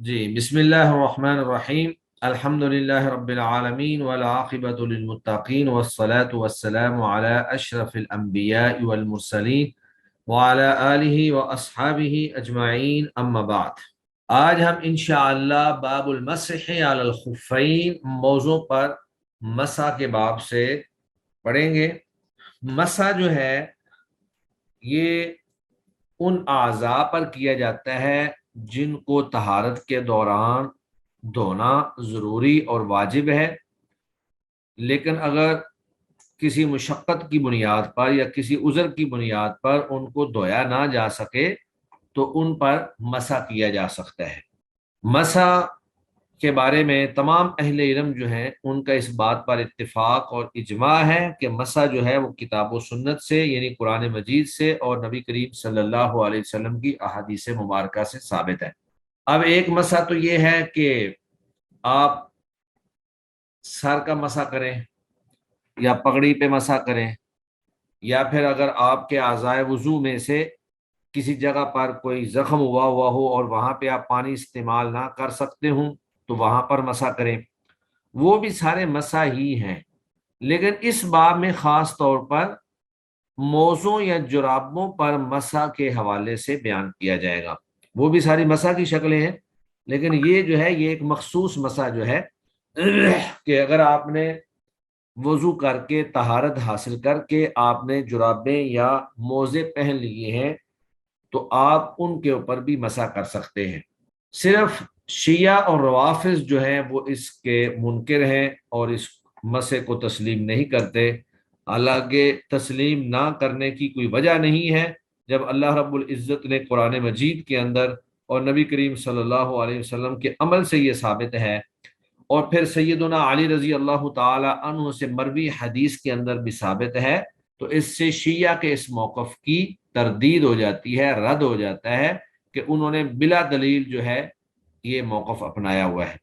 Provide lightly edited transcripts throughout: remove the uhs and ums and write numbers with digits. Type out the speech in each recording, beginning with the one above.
جی بسم اللہ الرحمن الرحیم الحمد للہ رب العالمین والعاقبۃ للمتقین والصلاة والسلام علی اشرف الانبیاء والمرسلین وعلی آلہ واصحابہ اجمعین اما بعد۔ آج ہم انشاءاللہ باب المسح علی الخفین موضوع پر مسح کے باب سے پڑھیں گے۔ مسح جو ہے یہ ان اعضاء پر کیا جاتا ہے جن کو طہارت کے دوران دھونا ضروری اور واجب ہے، لیکن اگر کسی مشقت کی بنیاد پر یا کسی عذر کی بنیاد پر ان کو دھویا نہ جا سکے تو ان پر مسح کیا جا سکتا ہے۔ مسح کے بارے میں تمام اہل علم جو ہیں ان کا اس بات پر اتفاق اور اجماع ہے کہ مسح جو ہے وہ کتاب و سنت سے یعنی قرآن مجید سے اور نبی کریم صلی اللہ علیہ وسلم کی احادیث مبارکہ سے ثابت ہے۔ اب ایک مسح تو یہ ہے کہ آپ سر کا مسح کریں یا پگڑی پہ مسح کریں، یا پھر اگر آپ کے اعضائے وضو میں سے کسی جگہ پر کوئی زخم ہوا ہو اور وہاں پہ آپ پانی استعمال نہ کر سکتے ہوں تو وہاں پر مسح کریں، وہ بھی سارے مسح ہی ہیں۔ لیکن اس باب میں خاص طور پر موزوں یا جرابوں پر مسح کے حوالے سے بیان کیا جائے گا۔ وہ بھی ساری مسح کی شکلیں ہیں، لیکن یہ جو ہے یہ ایک مخصوص مسح جو ہے کہ اگر آپ نے وضو کر کے طہارت حاصل کر کے آپ نے جرابیں یا موزے پہن لیے ہیں تو آپ ان کے اوپر بھی مسح کر سکتے ہیں۔ صرف شیعہ اور روافظ جو ہیں وہ اس کے منکر ہیں اور اس مسح کو تسلیم نہیں کرتے۔ حالانکہ تسلیم نہ کرنے کی کوئی وجہ نہیں ہے، جب اللہ رب العزت نے قرآن مجید کے اندر اور نبی کریم صلی اللہ علیہ وسلم کے عمل سے یہ ثابت ہے، اور پھر سیدنا علی رضی اللہ تعالی عنہ سے مروی حدیث کے اندر بھی ثابت ہے، تو اس سے شیعہ کے اس موقف کی تردید ہو جاتی ہے، رد ہو جاتا ہے کہ انہوں نے بلا دلیل جو ہے یہ موقف اپنایا ہوا ہے۔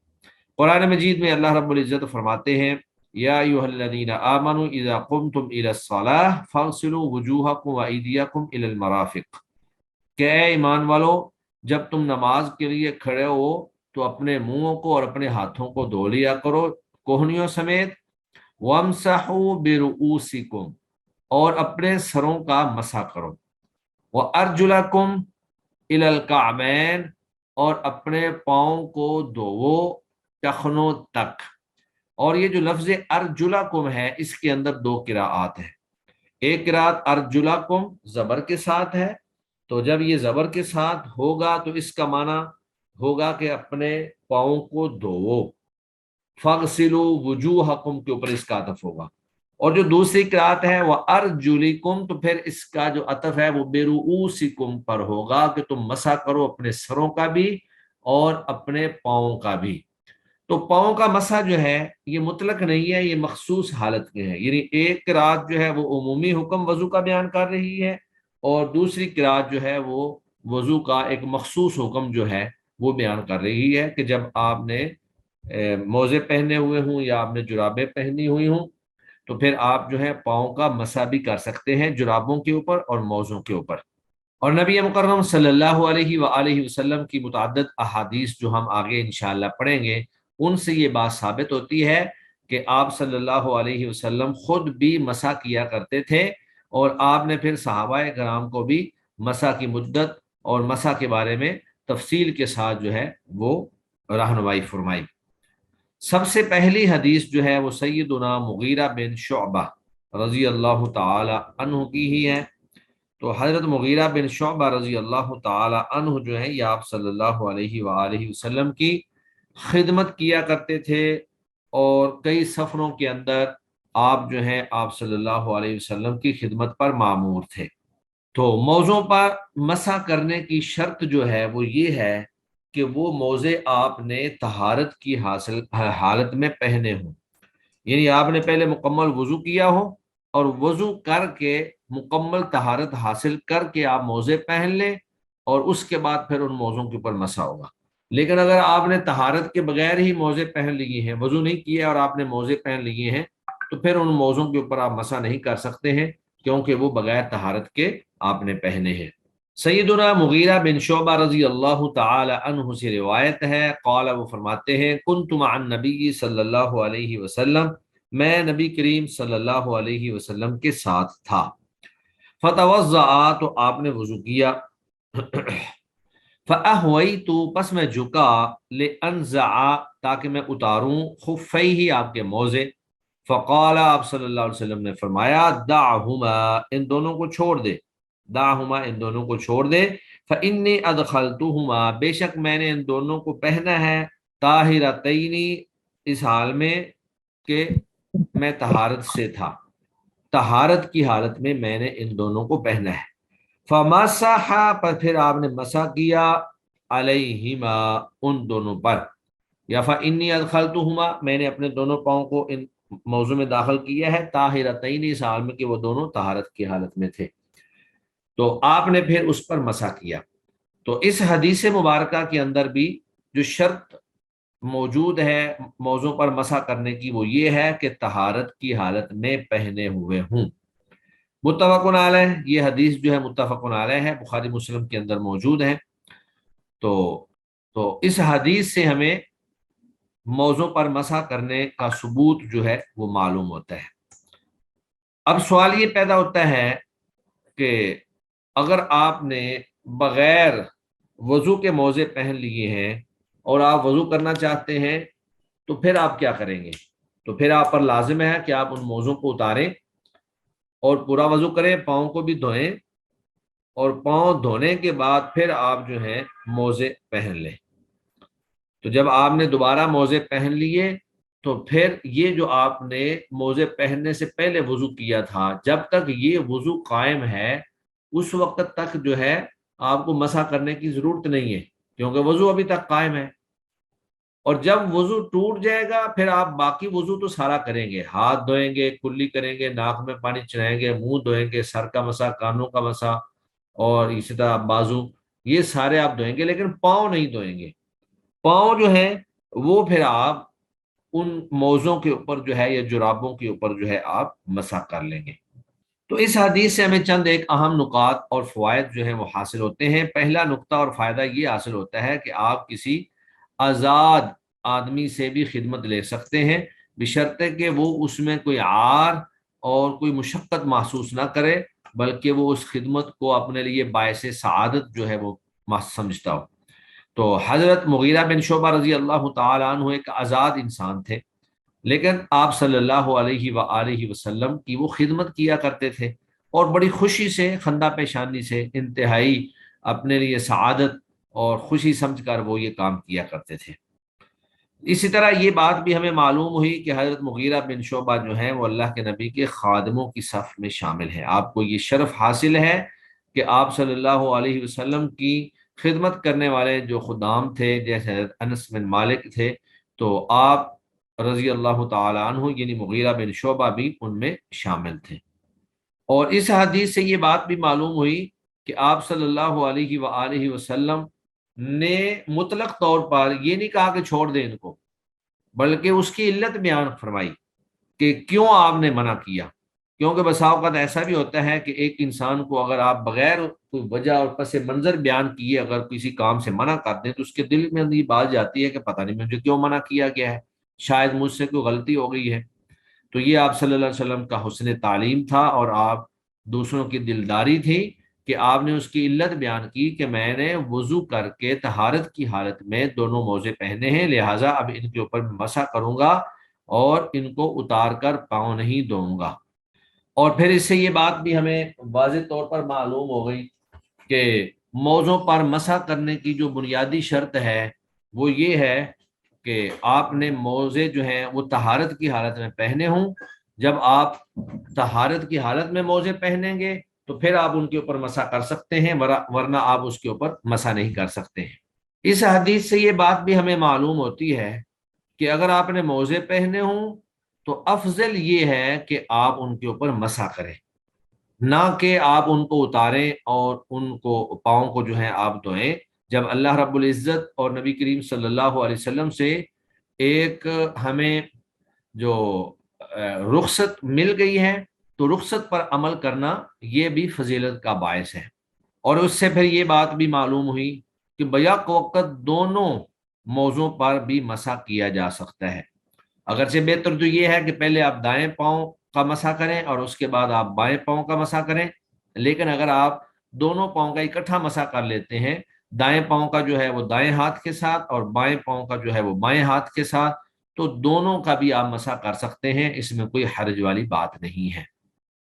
قرآن مجید میں اللہ رب العزت فرماتے ہیں یا ایھا الذین آمنوا اذا قمتم الی الصلاۃ فاغسلوا وجوہکم وایدیکم الی المرافق، کہ اے ایمان والو جب تم نماز کے لیے کھڑے ہو تو اپنے منہوں کو اور اپنے ہاتھوں کو دھو لیا کرو کوہنیوں سمیت، وامسحوا برؤوسکم، اور اپنے سروں کا مسح کرو، وارجلکم الی الکعبین، اور اپنے پاؤں کو دھوو ٹخنوں تک۔ اور یہ جو لفظ ارجلکم ہے اس کے اندر دو قراءات ہیں۔ ایک قراءت ارجلکم زبر کے ساتھ ہے، تو جب یہ زبر کے ساتھ ہوگا تو اس کا معنی ہوگا کہ اپنے پاؤں کو دھوو، فاغسلوا وجوہکم کے اوپر اس کا عطف ہوگا۔ اور جو دوسری قراءت ہے وہ ارجلکم، تو پھر اس کا جو عطف ہے وہ برؤوسکم پر ہوگا کہ تم مسح کرو اپنے سروں کا بھی اور اپنے پاؤں کا بھی۔ تو پاؤں کا مسح جو ہے یہ مطلق نہیں ہے، یہ مخصوص حالت کے ہے، یعنی ایک قراءت جو ہے وہ عمومی حکم وضو کا بیان کر رہی ہے، اور دوسری قراءت جو ہے وہ وضو کا ایک مخصوص حکم جو ہے وہ بیان کر رہی ہے کہ جب آپ نے موزے پہنے ہوئے ہوں یا آپ نے جرابیں پہنی ہوئی ہوں تو پھر آپ جو ہے پاؤں کا مسح بھی کر سکتے ہیں جرابوں کے اوپر اور موزوں کے اوپر۔ اور نبی مکرم صلی اللہ علیہ وآلہ وسلم کی متعدد احادیث جو ہم آگے انشاءاللہ پڑھیں گے ان سے یہ بات ثابت ہوتی ہے کہ آپ صلی اللہ علیہ وسلم خود بھی مسح کیا کرتے تھے، اور آپ نے پھر صحابہ کرام کو بھی مسح کی مدت اور مسح کے بارے میں تفصیل کے ساتھ جو ہے وہ رہنمائی فرمائی۔ سب سے پہلی حدیث جو ہے وہ سیدنا مغیرہ بن شعبہ رضی اللہ تعالی عنہ کی ہی ہے۔ تو حضرت مغیرہ بن شعبہ رضی اللہ تعالی عنہ جو ہے یہ آپ صلی اللہ علیہ وآلہ وسلم کی خدمت کیا کرتے تھے، اور کئی سفروں کے اندر آپ جو ہیں آپ صلی اللہ علیہ وسلم کی خدمت پر مامور تھے۔ تو موزوں پر مسح کرنے کی شرط جو ہے وہ یہ ہے کہ وہ موزے آپ نے طہارت کی حالت میں پہنے ہوں، یعنی آپ نے پہلے مکمل وضو کیا ہو اور وضو کر کے مکمل طہارت حاصل کر کے آپ موزے پہن لیں، اور اس کے بعد پھر ان موزوں کے اوپر مسح ہوگا۔ لیکن اگر آپ نے طہارت کے بغیر ہی موزے پہن لیے ہیں، وضو نہیں کیا اور آپ نے موزے پہن لیے ہیں، تو پھر ان موزوں کے اوپر آپ مسح نہیں کر سکتے ہیں، کیونکہ وہ بغیر طہارت کے آپ نے پہنے ہیں۔ سیدنا مغیرہ بن شعبہ رضی اللہ تعالی عنہ سے روایت ہے، قال وہ فرماتے ہیں کنت مع النبی صلی اللہ علیہ وسلم، میں نبی کریم صلی اللہ علیہ وسلم کے ساتھ تھا، فتوضأ تو آپ نے وضو کیا، فأہویت پس میں جھکا، لأنزع تاکہ میں اتاروں، خفیہ آپ کے موزے، فقال آپ صلی اللہ علیہ وسلم نے فرمایا دعہما ان دونوں کو چھوڑ دے، دعہما ان دونوں کو چھوڑ دے، فإنی ادخلتہما بے شک میں نے ان دونوں کو پہنا ہے، طاہرتین اس حال میں کہ میں طہارت سے تھا، طہارت کی حالت میں نے ان دونوں کو پہنا ہے، فمسح پر پھر آپ نے مسح کیا، علیہما ان دونوں پر، یا فإنی ادخلتہما میں نے اپنے دونوں پاؤں کو ان موضوع میں داخل کیا ہے، طاہرتین اس حال میں کہ وہ دونوں طہارت کی حالت میں تھے، تو آپ نے پھر اس پر مسح کیا۔ تو اس حدیث مبارکہ کے اندر بھی جو شرط موجود ہے موضوع پر مسح کرنے کی وہ یہ ہے کہ طہارت کی حالت میں پہنے ہوئے ہوں۔ متفق علیہ، یہ حدیث جو ہے متفق علیہ ہے، بخاری مسلم کے اندر موجود ہے۔ تو اس حدیث سے ہمیں موضوع پر مسح کرنے کا ثبوت جو ہے وہ معلوم ہوتا ہے۔ اب سوال یہ پیدا ہوتا ہے کہ اگر آپ نے بغیر وضو کے موزے پہن لیے ہیں اور آپ وضو کرنا چاہتے ہیں تو پھر آپ کیا کریں گے؟ تو پھر آپ پر لازم ہے کہ آپ ان موزوں کو اتاریں اور پورا وضو کریں، پاؤں کو بھی دھوئیں، اور پاؤں دھونے کے بعد پھر آپ جو ہیں موزے پہن لیں۔ تو جب آپ نے دوبارہ موزے پہن لیے تو پھر یہ جو آپ نے موزے پہننے سے پہلے وضو کیا تھا، جب تک یہ وضو قائم ہے اس وقت تک جو ہے آپ کو مسح کرنے کی ضرورت نہیں ہے، کیونکہ وضو ابھی تک قائم ہے۔ اور جب وضو ٹوٹ جائے گا پھر آپ باقی وضو تو سارا کریں گے، ہاتھ دھوئیں گے، کلی کریں گے، ناک میں پانی چڑھائیں گے، منہ دھوئیں گے، سر کا مسح، کانوں کا مسح، اور اسی طرح بازو، یہ سارے آپ دھوئیں گے، لیکن پاؤں نہیں دھوئیں گے۔ پاؤں جو ہیں وہ پھر آپ ان موزوں کے اوپر جو ہے یا جرابوں کے اوپر جو ہے آپ مسح کر لیں گے۔ تو اس حدیث سے ہمیں چند ایک اہم نکات اور فوائد جو ہیں وہ حاصل ہوتے ہیں۔ پہلا نقطہ اور فائدہ یہ حاصل ہوتا ہے کہ آپ کسی آزاد آدمی سے بھی خدمت لے سکتے ہیں، بشرطے کہ وہ اس میں کوئی عار اور کوئی مشقت محسوس نہ کرے، بلکہ وہ اس خدمت کو اپنے لیے باعث سعادت جو ہے وہ سمجھتا ہو۔ تو حضرت مغیرہ بن شعبہ رضی اللہ تعالیٰ عنہ ایک آزاد انسان تھے، لیکن آپ صلی اللہ علیہ وآلہ وسلم کی وہ خدمت کیا کرتے تھے، اور بڑی خوشی سے، خندہ پیشانی سے، انتہائی اپنے لیے سعادت اور خوشی سمجھ کر وہ یہ کام کیا کرتے تھے۔ اسی طرح یہ بات بھی ہمیں معلوم ہوئی کہ حضرت مغیرہ بن شعبہ جو ہیں وہ اللہ کے نبی کے خادموں کی صف میں شامل ہیں۔ آپ کو یہ شرف حاصل ہے کہ آپ صلی اللہ علیہ وسلم کی خدمت کرنے والے جو خدام تھے، جیسے حضرت انس بن مالک تھے، تو آپ رضی اللہ تعالی عنہ یعنی مغیرہ بن شعبہ بھی ان میں شامل تھے۔ اور اس حدیث سے یہ بات بھی معلوم ہوئی کہ آپ صلی اللہ علیہ وآلہ وسلم نے مطلق طور پر یہ نہیں کہا کہ چھوڑ دیں ان کو، بلکہ اس کی علت بیان فرمائی کہ کیوں آپ نے منع کیا۔ کیونکہ بسا اوقات ایسا بھی ہوتا ہے کہ ایک انسان کو اگر آپ بغیر کوئی وجہ اور پس منظر بیان کیے اگر کسی کام سے منع کر دیں تو اس کے دل میں یہ بات جاتی ہے کہ پتہ نہیں مجھے کیوں منع کیا گیا ہے، شاید مجھ سے کوئی غلطی ہو گئی ہے۔ تو یہ آپ صلی اللہ علیہ وسلم کا حسن تعلیم تھا، اور آپ دوسروں کی دلداری تھی کہ آپ نے اس کی علت بیان کی کہ میں نے وضو کر کے طہارت کی حالت میں دونوں موزے پہنے ہیں، لہٰذا اب ان کے اوپر مسح کروں گا اور ان کو اتار کر پاؤں نہیں دھوؤں گا۔ اور پھر اس سے یہ بات بھی ہمیں واضح طور پر معلوم ہو گئی کہ موزوں پر مسح کرنے کی جو بنیادی شرط ہے وہ یہ ہے کہ آپ نے موزے جو ہیں وہ طہارت کی حالت میں پہنے ہوں۔ جب آپ طہارت کی حالت میں موزے پہنیں گے تو پھر آپ ان کے اوپر مسح کر سکتے ہیں، ورنہ آپ اس کے اوپر مسح نہیں کر سکتے ہیں۔ اس حدیث سے یہ بات بھی ہمیں معلوم ہوتی ہے کہ اگر آپ نے موزے پہنے ہوں تو افضل یہ ہے کہ آپ ان کے اوپر مسح کریں، نہ کہ آپ ان کو اتاریں اور ان کو پاؤں کو جو ہے آپ دھوئیں۔ جب اللہ رب العزت اور نبی کریم صلی اللہ علیہ وسلم سے ایک ہمیں جو رخصت مل گئی ہے تو رخصت پر عمل کرنا یہ بھی فضیلت کا باعث ہے۔ اور اس سے پھر یہ بات بھی معلوم ہوئی کہ بیک وقت دونوں موضوع پر بھی مسح کیا جا سکتا ہے۔ اگرچہ بہتر تو یہ ہے کہ پہلے آپ دائیں پاؤں کا مسح کریں اور اس کے بعد آپ بائیں پاؤں کا مسح کریں، لیکن اگر آپ دونوں پاؤں کا اکٹھا مسح کر لیتے ہیں، دائیں پاؤں کا جو ہے وہ دائیں ہاتھ کے ساتھ اور بائیں پاؤں کا جو ہے وہ بائیں ہاتھ کے ساتھ، تو دونوں کا بھی آپ مسح کر سکتے ہیں، اس میں کوئی حرج والی بات نہیں ہے۔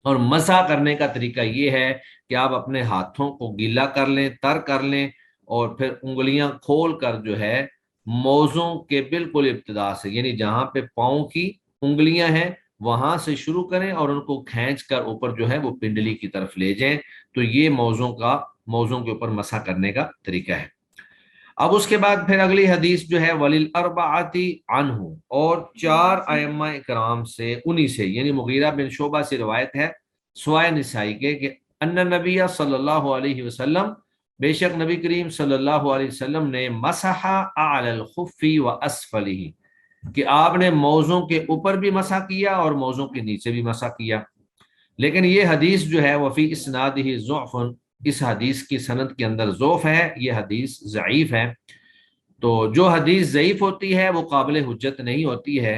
اور مسح کرنے کا طریقہ یہ ہے کہ آپ اپنے ہاتھوں کو گیلا کر لیں، تر کر لیں، اور پھر انگلیاں کھول کر جو ہے موزوں کے بالکل ابتدا سے، یعنی جہاں پہ پاؤں کی انگلیاں ہیں وہاں سے شروع کریں اور ان کو کھینچ کر اوپر جو ہے وہ پنڈلی کی طرف لے جائیں۔ تو یہ موزوں کے اوپر مسح کرنے کا طریقہ ہے۔ اب اس کے بعد پھر اگلی حدیث جو ہے وَلِلْأَرْبَعَةِ عنہ، اور چار ائمہ کرام سے، انہی سے یعنی مغیرہ بن شعبہ سے روایت ہے سوائے نسائی کے، کہ ان نبی صلی اللہ علیہ وسلم، بے شک نبی کریم صلی اللہ علیہ وسلم نے مسح اعلی الخف واسفلہ، کہ آپ نے موزوں کے اوپر بھی مسح کیا اور موزوں کے نیچے بھی مسح کیا۔ لیکن یہ حدیث جو ہے وفی اسنادہ ضعف، اس حدیث کی سند کے اندر ضعف ہے، یہ حدیث ضعیف ہے۔ تو جو حدیث ضعیف ہوتی ہے وہ قابل حجت نہیں ہوتی ہے،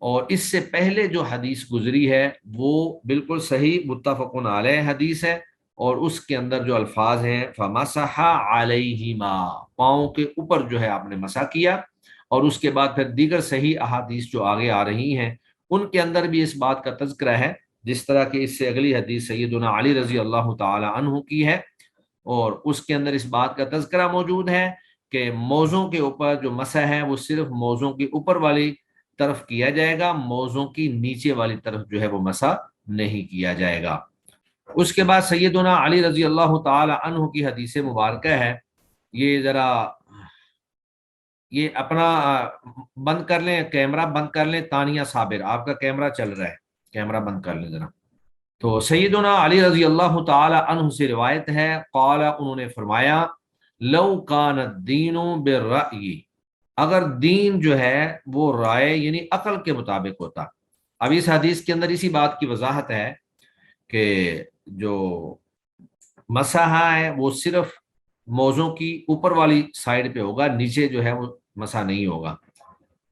اور اس سے پہلے جو حدیث گزری ہے وہ بالکل صحیح متفق علیہ حدیث ہے، اور اس کے اندر جو الفاظ ہیں فَمَسَحَ عَلَيْهِمَا، پاؤں کے اوپر جو ہے آپ نے مسح کیا، اور اس کے بعد پھر دیگر صحیح احادیث جو آگے آ رہی ہیں ان کے اندر بھی اس بات کا تذکرہ ہے، جس طرح کہ اس سے اگلی حدیث سیدنا علی رضی اللہ تعالی عنہ کی ہے، اور اس کے اندر اس بات کا تذکرہ موجود ہے کہ موزوں کے اوپر جو مسح ہے وہ صرف موزوں کی اوپر والی طرف کیا جائے گا، موزوں کی نیچے والی طرف جو ہے وہ مسح نہیں کیا جائے گا۔ اس کے بعد سیدنا علی رضی اللہ تعالی عنہ کی حدیث مبارکہ ہے، یہ ذرا یہ اپنا بند کر لیں، کیمرہ بند کر لیں، تانیہ صابر آپ کا کیمرہ چل رہا ہے، کیمرہ بند کر لیں ذرا۔ تو سیدنا علی رضی اللہ تعالی عنہ سے روایت ہے، قال، انہوں نے فرمایا، لو کان الدین بالرأی، اگر دین جو ہے وہ رائے یعنی عقل کے مطابق ہوتا۔ اب اس حدیث کے اندر اسی بات کی وضاحت ہے کہ جو مسح ہے وہ صرف موزوں کی اوپر والی سائڈ پہ ہوگا، نیچے جو ہے وہ مسح نہیں ہوگا۔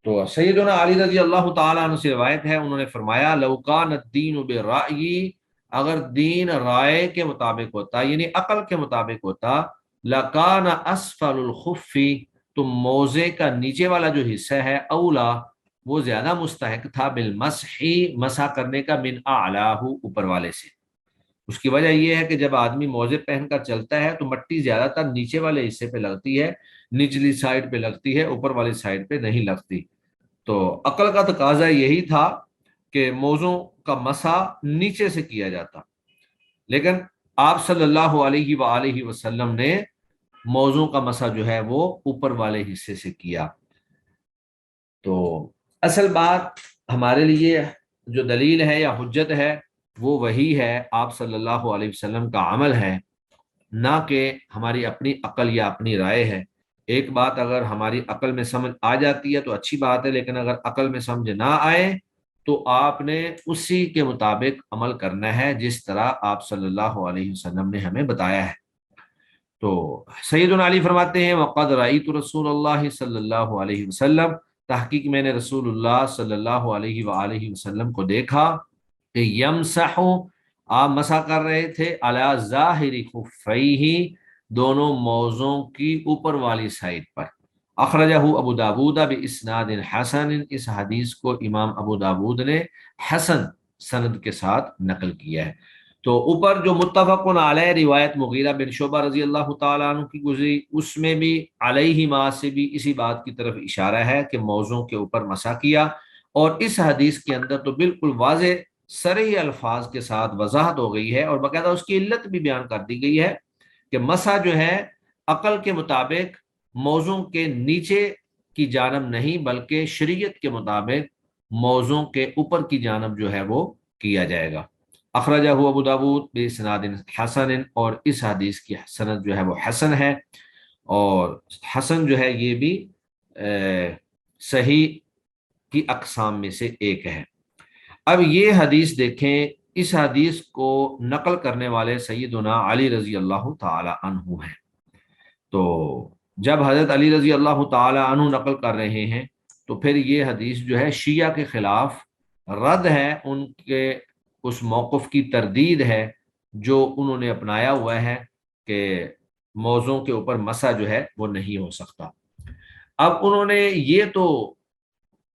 تو سیدنا علی رضی اللہ تعالیٰ عنہ سے روایت ہے، انہوں نے فرمایا، لو کان الدین بالرأی، اگر دین رائے کے مطابق ہوتا یعنی عقل کے مطابق ہوتا، لکان اسفل الخف، تو موزے کا نیچے والا جو حصہ ہے، اولا، وہ زیادہ مستحق تھا، بالمسح، مسح کرنے کا، من اعلاہ، اوپر والے سے۔ اس کی وجہ یہ ہے کہ جب آدمی موزے پہن کر چلتا ہے تو مٹی زیادہ تر نیچے والے حصے پہ لگتی ہے، نچلی سائڈ پہ لگتی ہے، اوپر والی سائڈ پہ نہیں لگتی۔ تو عقل کا تقاضا یہی تھا کہ موزوں کا مسح نیچے سے کیا جاتا، لیکن آپ صلی اللہ علیہ وآلہ وسلم نے موزوں کا مسح جو ہے وہ اوپر والے حصے سے کیا۔ تو اصل بات ہمارے لیے جو دلیل ہے یا حجت ہے وہ وہی ہے، آپ صلی اللہ علیہ وسلم کا عمل ہے، نہ کہ ہماری اپنی عقل یا اپنی رائے ہے۔ ایک بات اگر ہماری عقل میں سمجھ آ جاتی ہے تو اچھی بات ہے، لیکن اگر عقل میں سمجھ نہ آئے تو آپ نے اسی کے مطابق عمل کرنا ہے جس طرح آپ صلی اللہ علیہ وسلم نے ہمیں بتایا ہے۔ تو سیدنا علی فرماتے ہیں، وقد رأیت رسول اللہ صلی اللہ علیہ وسلم، تحقیق میں نے رسول اللہ صلی اللہ علیہ وآلہ وسلم کو دیکھا کہ یمسح، آپ مسح کر رہے تھے، علی ظاہر خفیہ، دونوں موزوں کی اوپر والی سائڈ پر۔ اخرجہ ابو داود باسناد حسن، اس حدیث کو امام ابو داود نے حسن سند کے ساتھ نقل کیا ہے۔ تو اوپر جو متفق علیہ روایت مغیرہ بن شعبہ رضی اللہ تعالیٰ عنہ کی گزری، اس میں بھی علیہ ما سے بھی اسی بات کی طرف اشارہ ہے کہ موزوں کے اوپر مسح کیا، اور اس حدیث کے اندر تو بالکل واضح صریح الفاظ کے ساتھ وضاحت ہو گئی ہے، اور باقاعدہ اس کی علت بھی بیان کر دی گئی ہے کہ مسح جو ہے عقل کے مطابق موزوں کے نیچے کی جانب نہیں، بلکہ شریعت کے مطابق موزوں کے اوپر کی جانب جو ہے وہ کیا جائے گا۔ اخرجہ ابو داود باسناد حسن، اور اس حدیث کی سند جو ہے وہ حسن ہے، اور حسن جو ہے یہ بھی صحیح کی اقسام میں سے ایک ہے۔ اب یہ حدیث دیکھیں اس حدیث کو نقل کرنے والے سیدنا علی رضی اللہ تعالی عنہ ہیں۔ تو جب حضرت علی رضی اللہ تعالی عنہ نقل کر رہے ہیں تو پھر یہ حدیث جو ہے شیعہ کے خلاف رد ہے، ان کے اس موقف کی تردید ہے جو انہوں نے اپنایا ہوا ہے کہ موضوع کے اوپر مسح جو ہے وہ نہیں ہو سکتا۔ اب انہوں نے یہ تو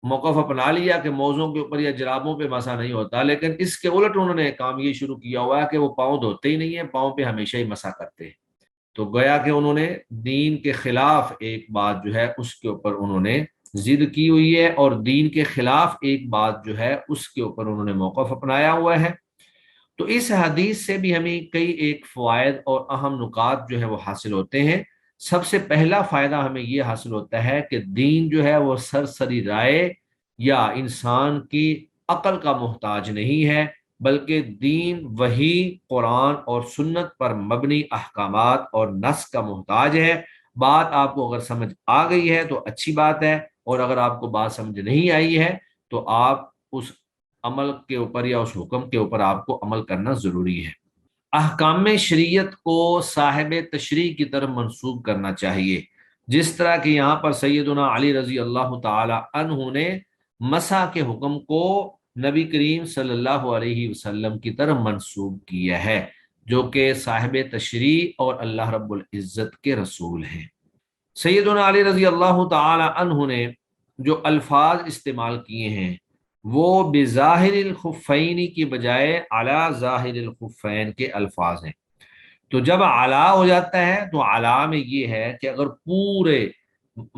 موقف اپنا لیا کہ موضوع کے اوپر یا جرابوں پہ مسح نہیں ہوتا، لیکن اس کے الٹ انہوں نے کام یہ شروع کیا ہوا ہے کہ وہ پاؤں دھوتے ہی نہیں ہیں، پاؤں پہ ہمیشہ ہی مسح کرتے ہیں۔ تو گویا کہ انہوں نے دین کے خلاف ایک بات جو ہے اس کے اوپر انہوں نے ضد کی ہوئی ہے، اور دین کے خلاف ایک بات جو ہے اس کے اوپر انہوں نے موقف اپنایا ہوا ہے۔ تو اس حدیث سے بھی ہمیں کئی ایک فوائد اور اہم نکات جو ہے وہ حاصل ہوتے ہیں۔ سب سے پہلا فائدہ ہمیں یہ حاصل ہوتا ہے کہ دین جو ہے وہ سرسری رائے یا انسان کی عقل کا محتاج نہیں ہے، بلکہ دین وحی، قرآن اور سنت پر مبنی احکامات اور نص کا محتاج ہے۔ بات آپ کو اگر سمجھ آ گئی ہے تو اچھی بات ہے، اور اگر آپ کو بات سمجھ نہیں آئی ہے تو آپ اس عمل کے اوپر یا اس حکم کے اوپر آپ کو عمل کرنا ضروری ہے۔ احکام شریعت کو صاحب تشریع کی طرف منسوب کرنا چاہیے، جس طرح کہ یہاں پر سیدنا علی رضی اللہ تعالی عنہ نے مسح کے حکم کو نبی کریم صلی اللہ علیہ وسلم کی طرف منسوب کیا ہے، جو کہ صاحب تشریع اور اللہ رب العزت کے رسول ہیں۔ سیدنا علی رضی اللہ تعالی عنہ نے جو الفاظ استعمال کیے ہیں وہ بظاہر الخفین کی بجائے علی ظاہر الخفین کے الفاظ ہیں۔ تو جب علا ہو جاتا ہے تو علا میں یہ ہے کہ اگر پورے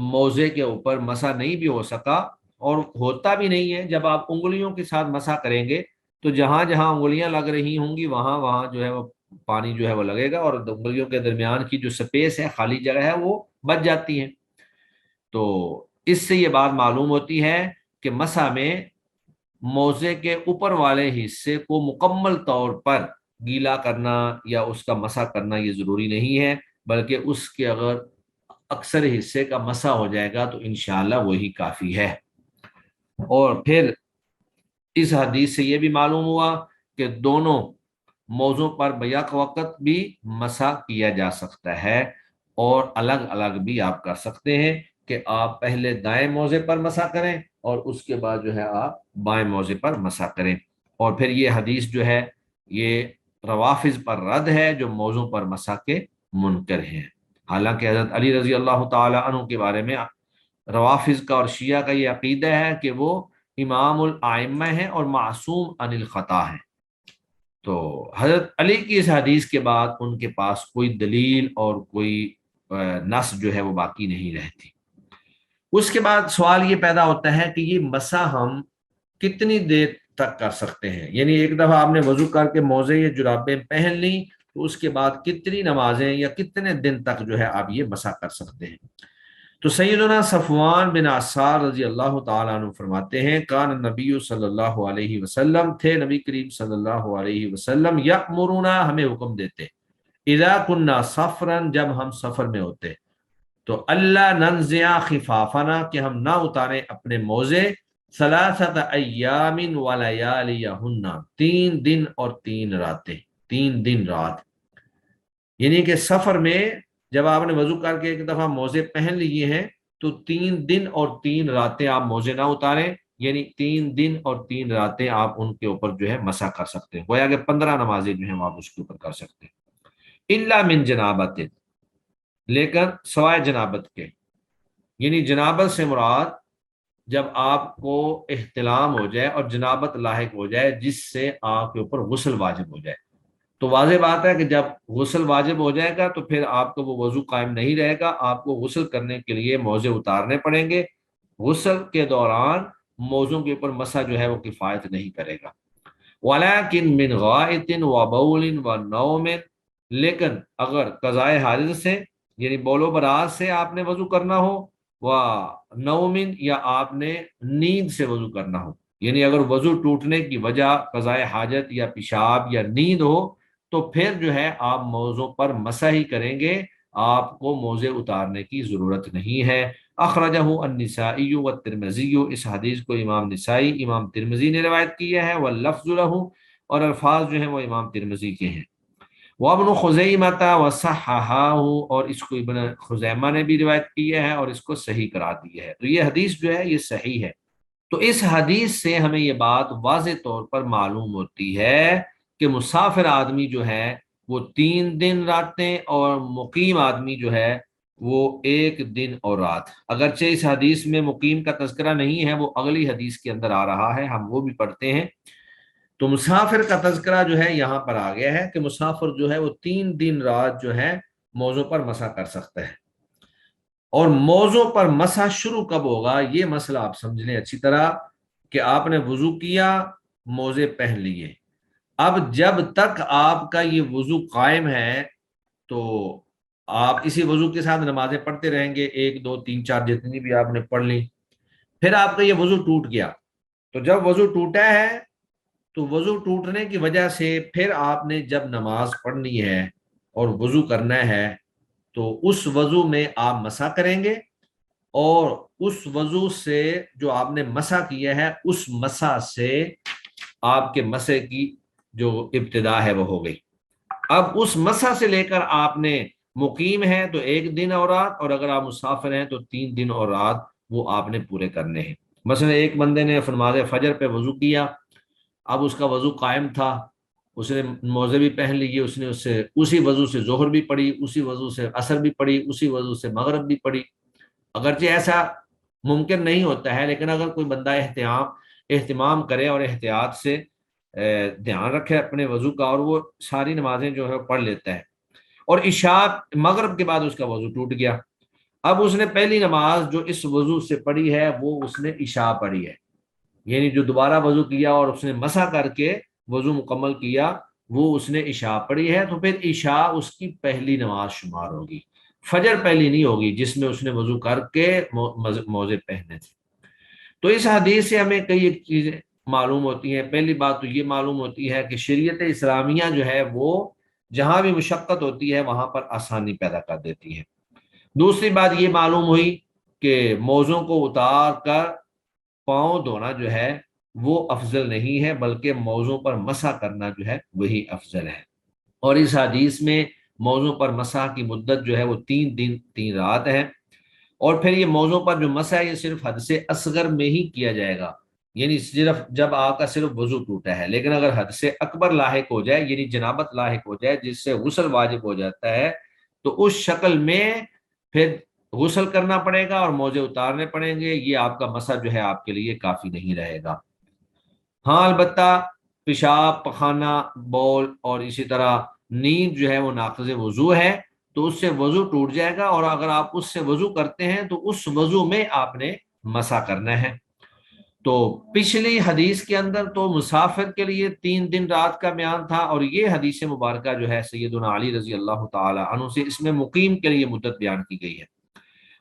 موضع کے اوپر مسح نہیں بھی ہو سکا، اور ہوتا بھی نہیں ہے، جب آپ انگلیوں کے ساتھ مسح کریں گے تو جہاں جہاں انگلیاں لگ رہی ہوں گی وہاں وہاں جو ہے وہ پانی جو ہے وہ لگے گا، اور انگلیوں کے درمیان کی جو سپیس ہے، خالی جگہ ہے، وہ بچ جاتی ہے۔ تو اس سے یہ بات معلوم ہوتی ہے کہ مسح میں موضع کے اوپر والے حصے کو مکمل طور پر گیلا کرنا یا اس کا مسح کرنا یہ ضروری نہیں ہے، بلکہ اس کے اگر اکثر حصے کا مسح ہو جائے گا تو انشاءاللہ وہی کافی ہے۔ اور پھر اس حدیث سے یہ بھی معلوم ہوا کہ دونوں موضوع پر بیک وقت بھی مسح کیا جا سکتا ہے، اور الگ الگ بھی آپ کر سکتے ہیں کہ آپ پہلے دائیں موضع پر مسح کریں اور اس کے بعد جو ہے آپ بائیں موضع پر مسح کریں۔ اور پھر یہ حدیث جو ہے یہ روافض پر رد ہے جو موضوع پر مسح کے منکر ہیں۔ حالانکہ حضرت علی رضی اللہ تعالی عنہ کے بارے میں روافض کا اور شیعہ کا یہ عقیدہ ہے کہ وہ امام الائمہ ہیں اور معصوم عن الخطا ہیں۔ تو حضرت علی کی اس حدیث کے بعد ان کے پاس کوئی دلیل اور کوئی نص جو ہے وہ باقی نہیں رہتی۔ اس کے بعد سوال یہ پیدا ہوتا ہے کہ یہ مسح ہم کتنی دیر تک کر سکتے ہیں؟ یعنی ایک دفعہ آپ نے وضو کر کے موزے یا جرابیں پہن لی تو اس کے بعد کتنی نمازیں یا کتنے دن تک جو ہے آپ یہ مسح کر سکتے ہیں؟ تو سیدنا صفوان بن عسار رضی اللہ تعالیٰ عنہ فرماتے ہیں کان نبی صلی اللہ علیہ وسلم، تھے نبی کریم صلی اللہ علیہ وسلم، یأمرنا، ہمیں حکم دیتے، اذا کننا سفرن، جب ہم سفر میں ہوتے تو اللہ ننزع خفافنا، کہ ہم نہ اتاریں اپنے موزے، ثلاثت ایام ولیالیہن، 3 دن اور 3 راتیں، 3 دن رات۔ یعنی کہ سفر میں جب آپ نے وضو کر کے ایک دفعہ موزے پہن لیے ہیں تو 3 دن اور 3 راتیں آپ موزے نہ اتاریں، یعنی 3 دن اور 3 راتیں آپ ان کے اوپر جو ہے مسح کر سکتے ہیں، گویا کہ 15 نمازیں جو ہیں آپ اس کے اوپر کر سکتے ہیں، الا من جنابت، لیکن سوائے جنابت کے۔ یعنی جنابت سے مراد جب آپ کو احتلام ہو جائے اور جنابت لاحق ہو جائے جس سے آپ کے اوپر غسل واجب ہو جائے، تو واضح بات ہے کہ جب غسل واجب ہو جائے گا تو پھر آپ کو وہ وضو قائم نہیں رہے گا، آپ کو غسل کرنے کے لیے موزے اتارنے پڑیں گے۔ غسل کے دوران موزوں کے اوپر مسح جو ہے وہ کفایت نہیں کرے گا۔ وَلَكِن مِّن غَائِطٍ وَبَوْلٍ وَنَوْمٍ، لیکن اگر قضائے حاجت سے یعنی بول و براز سے آپ نے وضو کرنا ہو، وَنَوْمٍ، یا آپ نے نیند سے وضو کرنا ہو، یعنی اگر وضو ٹوٹنے کی وجہ قضائے حاجت یا پیشاب یا نیند ہو تو پھر جو ہے آپ موضوع پر مسح ہی کریں گے، آپ کو موزے اتارنے کی ضرورت نہیں ہے۔ اخرجہ النسائی والترمذی، اس حدیث کو امام نسائی، امام ترمذی نے روایت کیا ہے، واللفظ لہ، اور الفاظ جو ہیں وہ امام ترمذی کے ہیں۔ وابن خزیمہ وصححہ، اور اس کو ابن خزیمہ نے بھی روایت کیا ہے اور اس کو صحیح قرار دیا ہے، تو یہ حدیث جو ہے یہ صحیح ہے۔ تو اس حدیث سے ہمیں یہ بات واضح طور پر معلوم ہوتی ہے کہ مسافر آدمی جو ہے وہ 3 دن راتیں، اور مقیم آدمی جو ہے وہ 1 دن اور رات۔ اگرچہ اس حدیث میں مقیم کا تذکرہ نہیں ہے، وہ اگلی حدیث کے اندر آ رہا ہے، ہم وہ بھی پڑھتے ہیں۔ تو مسافر کا تذکرہ جو ہے یہاں پر آ گیا ہے کہ مسافر جو ہے وہ 3 دن رات جو ہے موضوع پر مسح کر سکتا ہے۔ اور موضوع پر مسح شروع کب ہوگا، یہ مسئلہ آپ سمجھ لیں اچھی طرح کہ آپ نے وضو کیا، موزے پہن لیے، اب جب تک آپ کا یہ وضو قائم ہے تو آپ اسی وضو کے ساتھ نمازیں پڑھتے رہیں گے، 1 2 3 4 جتنی بھی آپ نے پڑھ لی۔ پھر آپ کا یہ وضو ٹوٹ گیا، تو جب وضو ٹوٹا ہے تو وضو ٹوٹنے کی وجہ سے پھر آپ نے جب نماز پڑھنی ہے اور وضو کرنا ہے تو اس وضو میں آپ مسح کریں گے، اور اس وضو سے جو آپ نے مسح کیا ہے اس مسح سے آپ کے مسح کی جو ابتدا ہے وہ ہو گئی۔ اب اس مسح سے لے کر آپ نے مقیم ہیں تو 1 دن اور رات، اور اگر آپ مسافر ہیں تو 3 دن اور رات وہ آپ نے پورے کرنے ہیں۔ مثلا ایک بندے نے نماز فجر پہ وضو کیا، اب اس کا وضو قائم تھا، اس نے موزے بھی پہن لیے، اس نے اسی وضو سے ظہر بھی پڑھی، اسی وضو سے عصر بھی پڑھی، اسی وضو سے مغرب بھی پڑھی۔ اگرچہ ایسا ممکن نہیں ہوتا ہے، لیکن اگر کوئی بندہ اہتمام کرے اور احتیاط سے دھیان رکھے اپنے وضو کا، اور وہ ساری نمازیں جو ہے پڑھ لیتا ہے، اور عشاء مغرب کے بعد اس کا وضو ٹوٹ گیا، اب اس نے پہلی نماز جو اس وضو سے پڑھی ہے وہ اس نے عشاء پڑھی ہے، یعنی جو دوبارہ وضو کیا اور اس نے مسح کر کے وضو مکمل کیا وہ اس نے عشاء پڑھی ہے، تو پھر عشاء اس کی پہلی نماز شمار ہوگی، فجر پہلی نہیں ہوگی جس میں اس نے وضو کر کے موزے پہنے تھے۔ تو اس حدیث سے ہمیں کئی ایک چیزیں معلوم ہوتی ہیں۔ پہلی بات تو یہ معلوم ہوتی ہے کہ شریعت اسلامیہ جو ہے وہ جہاں بھی مشقت ہوتی ہے وہاں پر آسانی پیدا کر دیتی ہے۔ دوسری بات یہ معلوم ہوئی کہ موزوں کو اتار کر پاؤں دھونا جو ہے وہ افضل نہیں ہے، بلکہ موزوں پر مسح کرنا جو ہے وہی افضل ہے۔ اور اس حدیث میں موزوں پر مسح کی مدت جو ہے وہ 3 دن 3 رات ہے، اور پھر یہ موزوں پر جو مسح ہے یہ صرف حدث اصغر میں ہی کیا جائے گا، یعنی صرف جب آپ کا صرف وضو ٹوٹا ہے۔ لیکن اگر حدث اکبر لاحق ہو جائے، یعنی جنابت لاحق ہو جائے جس سے غسل واجب ہو جاتا ہے، تو اس شکل میں پھر غسل کرنا پڑے گا اور موزے اتارنے پڑیں گے، یہ آپ کا مسح جو ہے آپ کے لیے کافی نہیں رہے گا۔ ہاں البتہ پیشاب، پخانہ، بول اور اسی طرح نیند جو ہے وہ ناقض وضو ہے، تو اس سے وضو ٹوٹ جائے گا، اور اگر آپ اس سے وضو کرتے ہیں تو اس وضو میں آپ نے مسح کرنا ہے۔ تو پچھلی حدیث کے اندر تو مسافر کے لیے 3 دن رات کا بیان تھا، اور یہ حدیث مبارکہ جو ہے سیدنا علی رضی اللہ تعالی عنہ سے اس میں مقیم کے لیے مدت بیان کی گئی ہے۔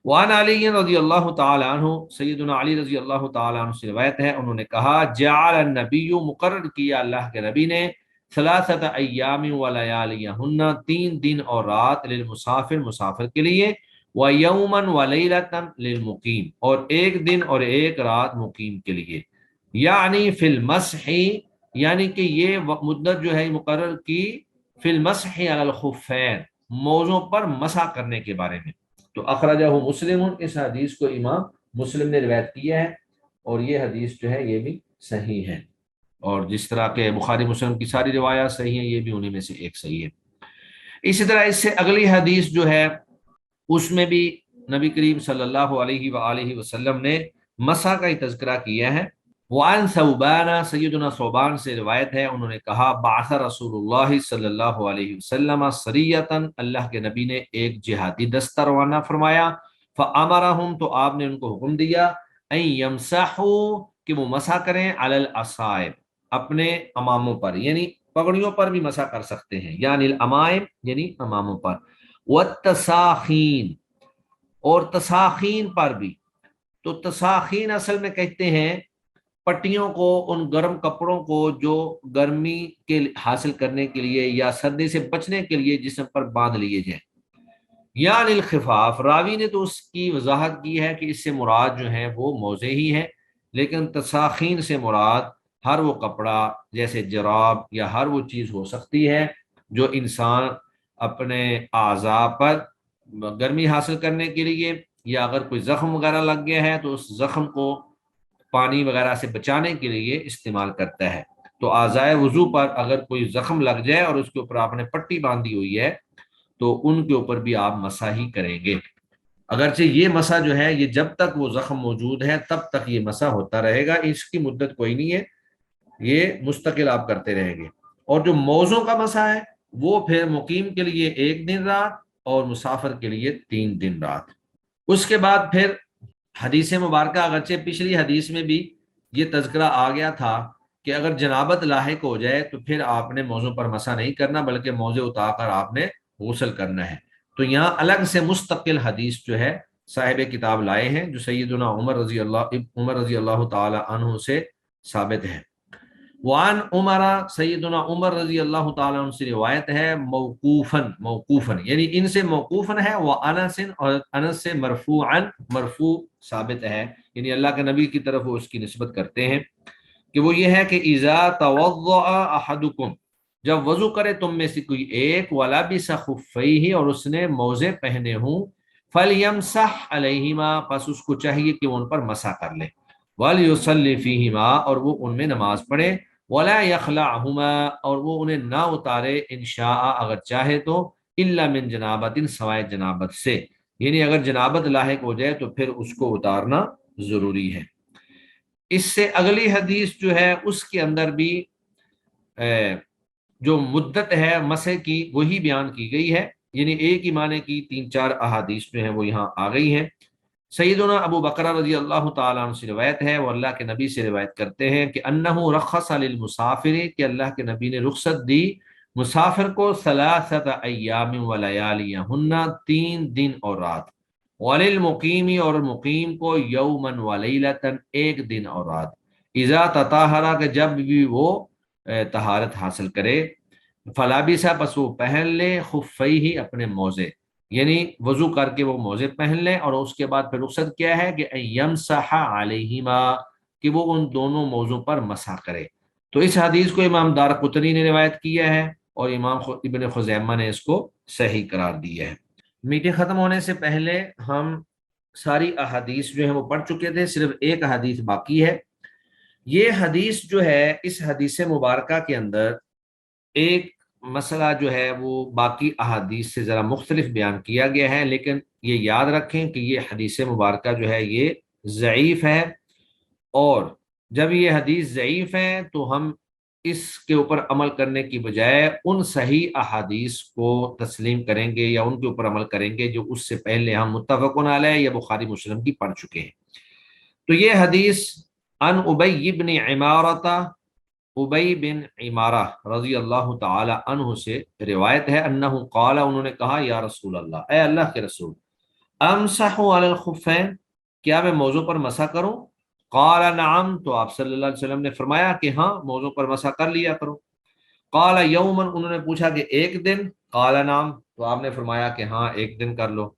وعن علی رضی اللہ تعالی عنہ، سیدنا علی رضی اللہ تعالی عنہ سے روایت ہے، انہوں نے کہا جعل النبی، مقرر کیا اللہ کے نبی نے، 3 ایام ولیالیہن، 3 دن اور رات، للمسافر، مسافر کے لیے، ویوما ولیلۃ للمقیم، اور 1 دن اور 1 رات مقیم کے لیے، یعنی فی المسح، یعنی کہ یہ مدت جو ہے مقرر کی فی المسح علی الخفین، موزوں پر مسح کرنے کے بارے میں۔ تو اخرجہ مسلم، اس حدیث کو امام مسلم نے روایت کیا ہے، اور یہ حدیث جو ہے یہ بھی صحیح ہے، اور جس طرح کے بخاری مسلم کی ساری روایات صحیح ہیں، یہ بھی انہی میں سے ایک صحیح ہے۔ اسی طرح اس سے اگلی حدیث جو ہے اس میں بھی نبی کریم صلی اللہ علیہ وآلہ وسلم نے مسح کا ہی تذکرہ کیا ہے۔ وعن ثوبان، سیدنا ثوبان سے روایت ہے، انہوں نے کہا بعث رسول اللہ صلی اللہ علیہ وسلم سریۃ، اللہ کے نبی نے ایک جہادی دستہ روانہ فرمایا، فامرہم، تو آپ نے ان کو حکم دیا، ان یمسحوا، کہ وہ مسح کریں، علی العصائب، اپنے اماموں پر، یعنی پگڑیوں پر بھی مسح کر سکتے ہیں، یعنی الامائم یعنی اماموں پر، والتساخین، اور تساخین پر بھی۔ تو تساخین اصل میں کہتے ہیں پٹیوں کو، ان گرم کپڑوں کو جو گرمی کے حاصل کرنے کے لیے یا سردی سے بچنے کے لیے جسم پر باندھ لیے جائیں، یعنی الخفاف۔ راوی نے تو اس کی وضاحت کی ہے کہ اس سے مراد جو ہیں وہ موزے ہی ہیں، لیکن تساخین سے مراد ہر وہ کپڑا جیسے جراب یا ہر وہ چیز ہو سکتی ہے جو انسان اپنے اعضاء پر گرمی حاصل کرنے کے لیے، یا اگر کوئی زخم وغیرہ لگ گیا ہے تو اس زخم کو پانی وغیرہ سے بچانے کے لیے استعمال کرتا ہے۔ تو اعضائے وضو پر اگر کوئی زخم لگ جائے اور اس کے اوپر آپ نے پٹی باندھی ہوئی ہے تو ان کے اوپر بھی آپ مسح ہی کریں گے۔ اگرچہ یہ مسح جو ہے یہ جب تک وہ زخم موجود ہے تب تک یہ مسح ہوتا رہے گا، اس کی مدت کوئی نہیں ہے، یہ مستقل آپ کرتے رہیں گے۔ اور جو موزوں کا مسح ہے وہ پھر مقیم کے لیے 1 دن رات اور مسافر کے لیے 3 دن رات۔ اس کے بعد پھر حدیث مبارکہ، اگرچہ پچھلی حدیث میں بھی یہ تذکرہ آ گیا تھا کہ اگر جنابت لاحق ہو جائے تو پھر آپ نے موزوں پر مسح نہیں کرنا بلکہ موزے اتار کر آپ نے غسل کرنا ہے۔ تو یہاں الگ سے مستقل حدیث جو ہے صاحب کتاب لائے ہیں جو سیدنا عمر رضی اللہ تعالی عنہ سے ثابت ہے۔ وعن عمر، سیدنا عمر رضی اللہ تعالیٰ عنہ سے روایت ہے موقوفاً یعنی ان سے موقوفاً ہے، وہ انس، اور انس سے مرفوع ثابت ہے، یعنی اللہ کے نبی کی طرف وہ اس کی نسبت کرتے ہیں کہ وہ یہ ہے کہ اذا توضأ احدکم، جب وضو کرے تم میں سے کوئی ایک، ولبس خفیہ، اور اس نے موزے پہنے ہوں، فلیمسح علیہما، پس اس کو چاہیے کہ وہ ان پر مسح کر لے، ولیصلی فیہما، اور وہ ان میں نماز پڑھے، ولا یخلعہما، اور وہ انہیں نہ اتارے ان شاء، اگر چاہے تو، الا من جنابت، سوائے جنابت سے، یعنی اگر جنابت لاحق ہو جائے تو پھر اس کو اتارنا ضروری ہے۔ اس سے اگلی حدیث جو ہے اس کے اندر بھی جو مدت ہے مسح کی وہی بیان کی گئی ہے، یعنی ایک ہی معنی کی 3-4 احادیث جو ہیں وہ یہاں آ گئی ہیں۔ سیدنا ابو بکر رضی اللہ تعالیٰ عنہ سے روایت ہے، وہ اللہ کے نبی سے روایت کرتے ہیں کہ انہ رخص للمسافر، کہ اللہ کے نبی نے رخصت دی مسافر کو 3 ایام و لیالیہن، 3 دن اور رات، وللمقیم، اور مقیم کو یوما و لیلۃ، 1 دن اور رات، اذا تطہر، کہ جب بھی وہ طہارت حاصل کرے، فلابسا، پس وہ پہن لے، خفیہ، اپنے موزے، یعنی وضو کر کے وہ موزے پہن لیں، اور اس کے بعد پھر رخصت کیا ہے کہ یمسح علیہما، کہ وہ ان دونوں موزوں پر مسح کرے۔ تو اس حدیث کو امام دارقطنی نے روایت کیا ہے اور امام ابن خزیمہ نے اس کو صحیح قرار دیا ہے۔ میٹنگ ختم ہونے سے پہلے ہم ساری احادیث جو ہیں وہ پڑھ چکے تھے، صرف ایک حدیث باقی ہے۔ یہ حدیث جو ہے اس حدیث مبارکہ کے اندر ایک مسئلہ جو ہے وہ باقی احادیث سے ذرا مختلف بیان کیا گیا ہے، لیکن یہ یاد رکھیں کہ یہ حدیث مبارکہ جو ہے یہ ضعیف ہے، اور جب یہ حدیث ضعیف ہے تو ہم اس کے اوپر عمل کرنے کی بجائے ان صحیح احادیث کو تسلیم کریں گے یا ان کے اوپر عمل کریں گے جو اس سے پہلے ہم متفقن علیہ یا بخاری مسلم کی پڑھ چکے ہیں۔ تو یہ حدیث عن ابی بن عمارۃ، ابی بن عمارہ رضی اللہ تعالی عنہ سے روایت ہے، انہ قال، انہوں نے کہا، یا رسول اللہ، اے اللہ کے رسول، امسح علی الخفین، کیا میں موزوں پر مسح کروں؟ قال نعم، تو آپ صلی اللہ علیہ وسلم نے فرمایا کہ ہاں، موزوں پر مسح کر لیا کرو۔ قال یوما، انہوں نے پوچھا کہ 1 دن؟ قال نعم، تو آپ نے فرمایا کہ ہاں 1 دن کر لو۔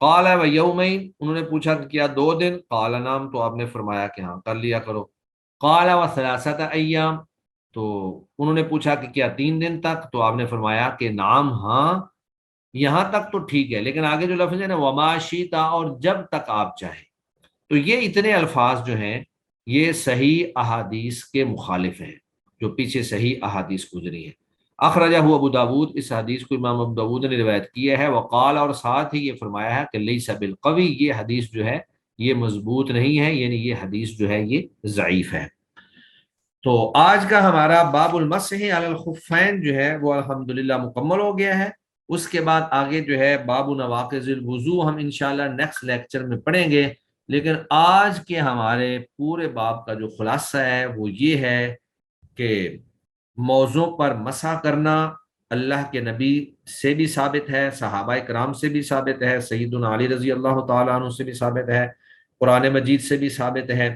قال و یومین، انہوں نے پوچھا کہ کیا 2 دن؟ قال نعم، تو آپ نے فرمایا کہ ہاں کر لیا کرو۔ قال و ثلاثۃ ایام، تو انہوں نے پوچھا کہ کیا 3 دن تک؟ تو آپ نے فرمایا کہ نعم، ہاں یہاں تک تو ٹھیک ہے، لیکن آگے جو لفظ ہے نا، وما شئتا، اور جب تک آپ چاہیں، تو یہ اتنے الفاظ جو ہیں یہ صحیح احادیث کے مخالف ہیں جو پیچھے صحیح احادیث گزری ہیں۔ اخرجہ ابو داود، اس حدیث کو امام ابو داود نے روایت کیا ہے، وقال، اور ساتھ ہی یہ فرمایا ہے کہ لیس بالقوی، یہ حدیث جو ہے یہ مضبوط نہیں ہے، یعنی یہ حدیث جو ہے یہ ضعیف ہے۔ تو آج کا ہمارا باب المسح علی الخفین جو ہے وہ الحمدللہ مکمل ہو گیا ہے۔ اس کے بعد آگے جو ہے باب نواقض الوضو ہم انشاءاللہ نیکسٹ لیکچر میں پڑھیں گے، لیکن آج کے ہمارے پورے باب کا جو خلاصہ ہے وہ یہ ہے کہ موضوع پر مسح کرنا اللہ کے نبی سے بھی ثابت ہے، صحابہ کرام سے بھی ثابت ہے، سیدنا علی رضی اللہ تعالیٰ عنہ سے بھی ثابت ہے، قرآن مجید سے بھی ثابت ہے،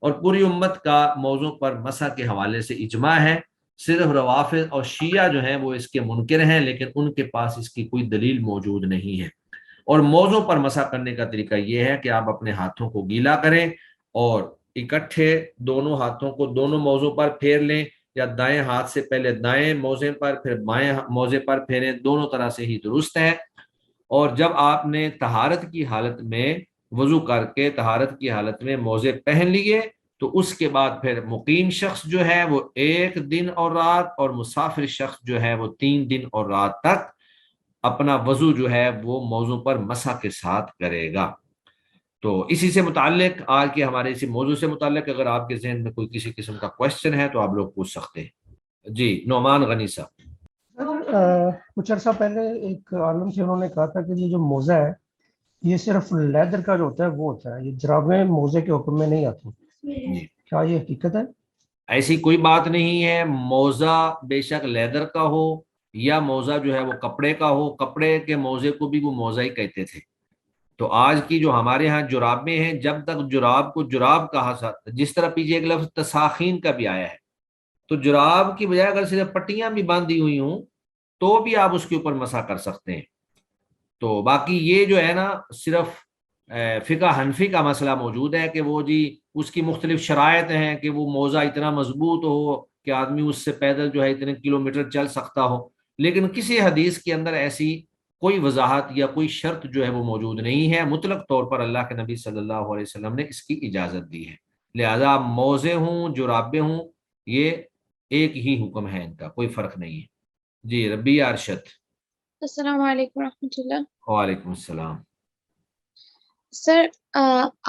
اور پوری امت کا موضوع پر مسح کے حوالے سے اجماع ہے۔ صرف روافض اور شیعہ جو ہیں وہ اس کے منکر ہیں، لیکن ان کے پاس اس کی کوئی دلیل موجود نہیں ہے۔ اور موضوع پر مسح کرنے کا طریقہ یہ ہے کہ آپ اپنے ہاتھوں کو گیلا کریں اور اکٹھے دونوں ہاتھوں کو دونوں موزوں پر پھیر لیں، یا دائیں ہاتھ سے پہلے دائیں موزے پر پھر بائیں موزے پر پھیریں، دونوں طرح سے ہی درست ہے۔ اور جب آپ نے طہارت کی حالت میں وضو کر کے طہارت کی حالت میں موزے پہن لیے تو اس کے بعد پھر مقیم شخص جو ہے وہ 1 دن اور رات، اور مسافر شخص جو ہے وہ 3 دن اور رات تک اپنا وضو جو ہے وہ موضوع پر مسح کے ساتھ کرے گا۔ تو اسی سے متعلق آج کے ہمارے اسی موضوع سے متعلق اگر آپ کے ذہن میں کوئی کسی قسم کا کوشچن ہے تو آپ لوگ پوچھ سکتے ہیں۔ جی نعمان غنی صاحب۔ کچھ عرصہ پہلے ایک عالم سے انہوں نے کہا تھا کہ یہ جو موزہ ہے یہ صرف لیدر کا جو ہوتا ہے وہ ہوتا ہے، یہ جرابیں موزے کے حکم میں نہیں آتی، جی کیا یہ حقیقت ہے؟ ایسی کوئی بات نہیں ہے، موزہ بے شک لیدر کا ہو یا موزہ جو ہے وہ کپڑے کا ہو، کپڑے کے موزے کو بھی وہ موزہ ہی کہتے تھے۔ تو آج کی جو ہمارے ہاں جرابیں ہیں، جب تک جراب کو جراب کہا جاتا، جس طرح پیچھے ایک لفظ تساخین کا بھی آیا ہے، تو جراب کی بجائے اگر صرف پٹیاں بھی باندھی ہوئی ہوں تو بھی آپ اس کے اوپر مسح کر سکتے ہیں۔ تو باقی یہ جو ہے نا صرف فقہ حنفی کا مسئلہ موجود ہے کہ وہ جی اس کی مختلف شرائط ہیں کہ وہ موزہ اتنا مضبوط ہو کہ آدمی اس سے پیدل جو ہے اتنے کلومیٹر چل سکتا ہو، لیکن کسی حدیث کے اندر ایسی کوئی وضاحت یا کوئی شرط جو ہے وہ موجود نہیں ہے۔ مطلق طور پر اللہ کے نبی صلی اللہ علیہ وسلم نے اس کی اجازت دی ہے، لہذا موزے ہوں جرابے ہوں یہ ایک ہی حکم ہے، ان کا کوئی فرق نہیں ہے۔ جی ربی ارشد۔ السلام علیکم ورحمۃ اللہ۔ وعلیکم السلام۔ سر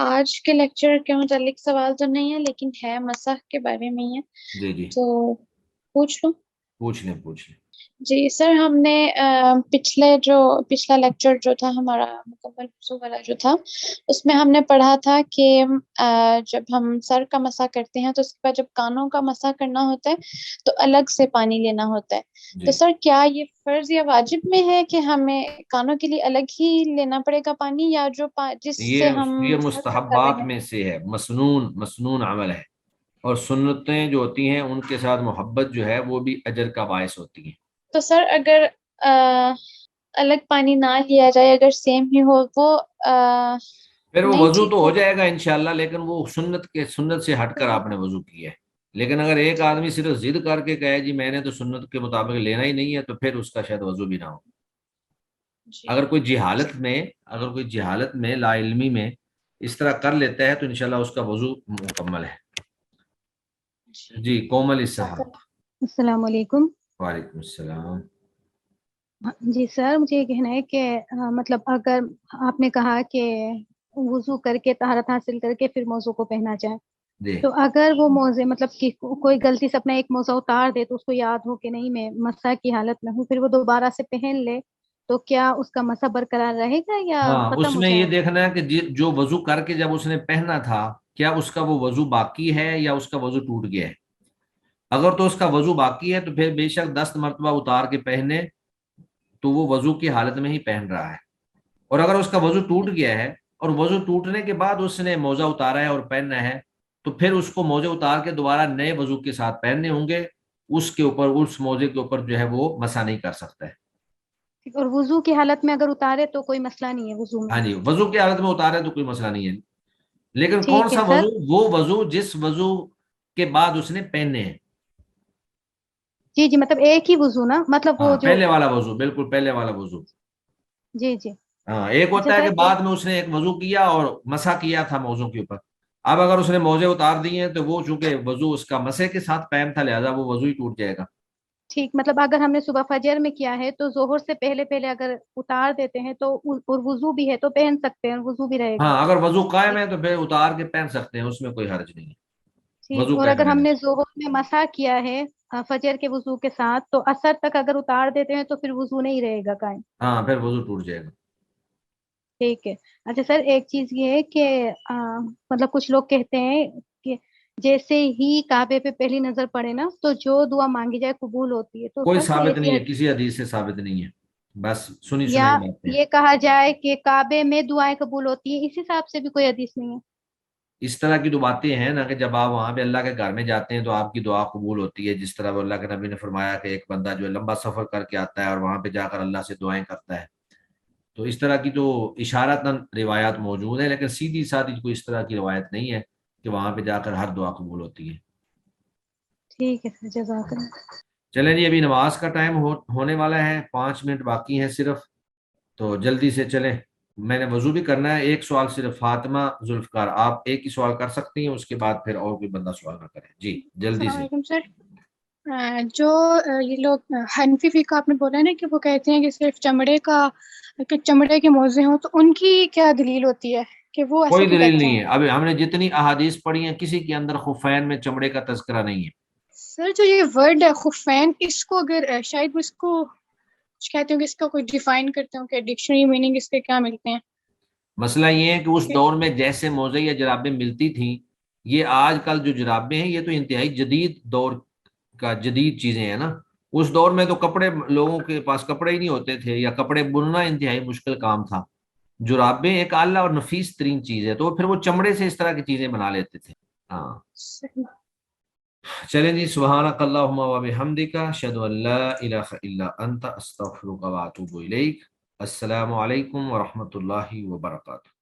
آج کے لیکچر کے متعلق سوال تو نہیں ہے لیکن ہے مسح کے بارے میں ہی ہے، جی جی تو پوچھ لوں؟ پوچھ لیں پوچھ لیں۔ جی سر، ہم نے پچھلا لیکچر جو تھا ہمارا مکمل وضو والا جو تھا، اس میں ہم نے پڑھا تھا کہ جب ہم سر کا مسح کرتے ہیں تو اس کے بعد جب کانوں کا مسح کرنا ہوتا ہے تو الگ سے پانی لینا ہوتا ہے۔ تو جی سر کیا یہ فرض یا واجب میں ہے کہ ہمیں کانوں کے لیے الگ ہی لینا پڑے گا پانی، یا جس سے ہم یہ سر کا کر مستحبات رہے ہیں؟ میں سے ہے، مسنون عمل ہے، اور سنتیں جو ہوتی ہیں ان کے ساتھ محبت جو ہے وہ بھی اجر کا باعث ہوتی ہیں۔ تو سر اگر الگ پانی نہ لیا جائے، اگر سیم ہی ہو، وہ پھر وہ نہیں وضو ٹھیک تو ہو ہوگا؟ جائے گا انشاءاللہ، لیکن وہ سنت سے ہٹ کر آپ نے وضو کیا ہے۔ لیکن اگر ایک آدمی صرف ضد کر کے کہے جی میں نے تو سنت کے مطابق لینا ہی نہیں ہے تو پھر اس کا شاید وضو بھی نہ ہو۔ جی اگر کوئی جہالت میں لا علمی میں اس طرح کر لیتا ہے تو انشاءاللہ اس کا وضو مکمل ہے۔ جی جی کومل اسحاق۔ السلام علیکم۔ وعلیکم السلام۔ جی سر، مجھے یہ کہنا ہے کہ مطلب اگر آپ نے کہا کہ وضو کر کے طہارت حاصل کر کے پھر موضوع کو پہنا جائے، جی تو اگر وہ موزے مطلب کہ کوئی غلطی سے اپنا ایک موزہ اتار دے تو اس کو یاد ہو کہ نہیں میں مسح کی حالت میں ہوں، پھر وہ دوبارہ سے پہن لے، تو کیا اس کا مسح برقرار رہے گا یا ہاں، اس ختم ہو میں یہ جائے گا؟ دیکھنا ہے کہ جو وضو کر کے جب اس نے پہنا تھا کیا اس کا وہ وضو باقی ہے یا اس کا وضو ٹوٹ گیا ہے۔ اگر تو اس کا وضو باقی ہے تو پھر بے شک 10 مرتبہ اتار کے پہنے تو وہ وضو کی حالت میں ہی پہن رہا ہے، اور اگر اس کا وضو ٹوٹ گیا ہے اور وضو ٹوٹنے کے بعد اس نے موزہ اتارا ہے اور پہننا ہے تو پھر اس کو موزے اتار کے دوبارہ نئے وضو کے ساتھ پہننے ہوں گے، اس کے اوپر اس موزے کے اوپر جو ہے وہ مسح نہیں کر سکتا ہے۔ اور وضو کی حالت میں اگر اتارے تو کوئی مسئلہ نہیں ہے وضو میں؟ ہاں جی، وضو کی حالت میں اتارے تو کوئی مسئلہ نہیں ہے، لیکن کون ٹھیک ہے سا سر۔ وضو؟ وہ وضو جس وضو کے بعد اس نے پہننے ہیں۔ جی جی، مطلب ایک ہی وضو نا، مطلب وہ ہاں جو پہلے والا وضو، بالکل پہلے والا وضو۔ جی جی۔ ہاں ایک اچھا ہوتا ہے سر، کہ بعد میں اس نے ایک وضو کیا اور مسح کیا تھا موضوع کے اوپر، اب اگر اس نے موزے اتار دیے ہیں تو وہ چونکہ وضو اس کا مسح کے ساتھ قائم تھا لہذا وہ وضو ہی ٹوٹ جائے گا۔ ٹھیک، مطلب اگر ہم نے صبح فجر میں کیا ہے تو ظہر سے پہلے پہلے اگر اتار دیتے ہیں تو اور وضو بھی ہے تو پہن سکتے ہیں، وضو بھی رہے گا؟ ہاں اگر وضو قائم ہے تو پھر اتار کے پہن سکتے ہیں، اس میں کوئی حرج نہیں ہے، ٹھیک، وضو اور قائم اگر ہم رہنے نے سے۔ ظہر میں مسح کیا ہے فجر کے وضو کے ساتھ تو عصر تک اگر اتار دیتے ہیں تو پھر وضو نہیں رہے گا قائم؟ ہاں پھر وضو ٹوٹ جائے گا۔ ٹھیک ہے۔ اچھا سر، ایک چیز یہ ہے کہ مطلب کچھ لوگ کہتے ہیں کہ جیسے ہی کعبے پہ پہلی نظر پڑے نا تو جو دعا مانگی جائے قبول ہوتی ہے، تو کوئی سر کوئی ثابت ایسی نہیں ہے، حدیث کسی حدیث سے ثابت نہیں ہے، بس سنی یا سنائی باتیں ہیں۔ یہ کہا جائے کہ کعبے میں دعائیں قبول ہوتی ہیں، اس حساب سے بھی کوئی حدیث نہیں ہے؟ اس طرح کی جو باتیں ہیں نا کہ جب آپ وہاں پہ اللہ کے گھر میں جاتے ہیں تو آپ کی دعا قبول ہوتی ہے، جس طرح وہ اللہ کے نبی نے فرمایا کہ ایک بندہ جو ہے لمبا سفر کر کے آتا ہے اور وہاں پہ جا کر اللہ سے دعائیں کرتا ہے، تو اس طرح کی جو اشارتاً روایات موجود ہیں، لیکن سیدھی سادھی کوئی اس طرح کی روایت نہیں ہے کہ وہاں پہ جا کر ہر دعا قبول ہوتی ہے. ٹھیک ہے سر، جزاک اللہ. چلیں جی، ابھی نماز کا ٹائم ہونے والا ہے، 5 منٹ باقی ہیں صرف، تو جلدی سے چلیں. میں نے وضو بھی کرنا ہے. ایک سوال صرف فاطمہ ذوالفقار، آپ ایک ہی سوال کر سکتی ہیں، اس کے بعد پھر اور کوئی بندہ سوال نہ کرے. جی جلدی السلام سے. علیکم سر. جو یہ لوگ حنفی فقہ آپ نے بولا ہے نا کہ وہ کہتے ہیں کہ صرف چمڑے کے موزے ہوں، تو ان کی کیا دلیل ہوتی ہے کہ وہ ایسا کوئی کیوں دلیل کہتے نہیں ہیں؟ ہے. ابھی ہم نے جتنی احادیث پڑھی ہیں کسی کے اندر خفین میں چمڑے کا تذکرہ نہیں ہے. سر جو یہ ورڈ ہے خفین، اس کو اگر شاید اس کو کچھ کہتے ہوں کہ اس کا کوئی ڈیفائن کرتے ہوں کہ ڈکشنری میننگ اس کے کیا ملتے ہیں. مسئلہ یہ ہے کہ اس دور میں جیسے موزے یا جرابیں ملتی تھیں، یہ آج کل جو جرابیں ہیں یہ تو انتہائی جدید دور کا جدید چیزیں ہیں نا. اس دور میں تو کپڑے، لوگوں کے پاس کپڑے ہی نہیں ہوتے تھے، یا کپڑے بننا انتہائی مشکل کام تھا. جرابیں ایک اعلیٰ اور نفیس ترین چیز ہے، تو پھر وہ چمڑے سے اس طرح کی چیزیں بنا لیتے تھے. ہاں صحیح. چلیں جی، سبحانک اللہم و بحمدک، اشہد ان لا الہ الا انت، استغفرک و اتوب الیک. السلام علیکم ورحمۃ اللہ وبرکاتہ.